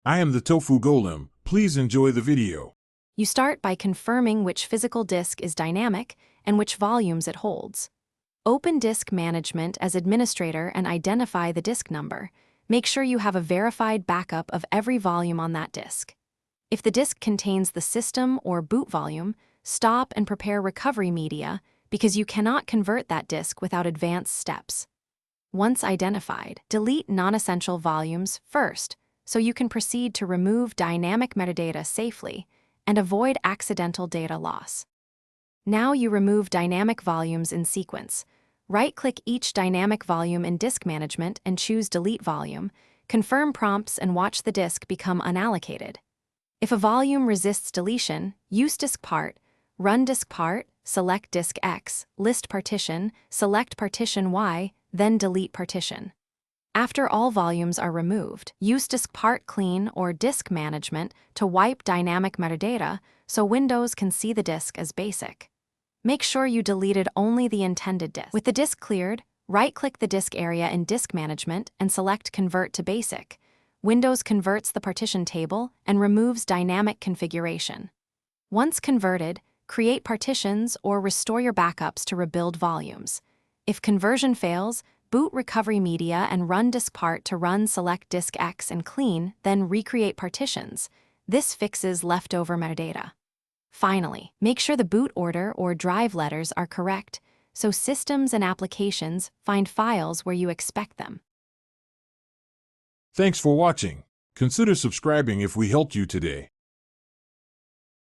I am the Tofu Golem. Please enjoy the video. You start by confirming which physical disk is dynamic and which volumes it holds. Open Disk Management as administrator and identify the disk number. Make sure you have a verified backup of every volume on that disk. If the disk contains the system or boot volume, stop and prepare recovery media because you cannot convert that disk without advanced steps. Once identified, delete non-essential volumes first so you can proceed to remove dynamic metadata safely and avoid accidental data loss. Now you remove dynamic volumes in sequence. Right-click each dynamic volume in Disk Management and choose Delete Volume. Confirm prompts and watch the disk become unallocated. If a volume resists deletion, use disk part, run disk part, select disk X, list partition, select partition Y, then delete partition. After all volumes are removed, use disk part clean or disk management to wipe dynamic metadata so Windows can see the disk as basic. Make sure you deleted only the intended disk. With the disk cleared, right-click the disk area in Disk Management and select Convert to Basic. Windows converts the partition table and removes dynamic configuration. Once converted, create partitions or restore your backups to rebuild volumes. If conversion fails, boot recovery media and run disk part to run select disk X and clean, then recreate partitions. This fixes leftover metadata. Finally, make sure the boot order or drive letters are correct so systems and applications find files where you expect them. Thanks for watching. Consider subscribing if we helped you today.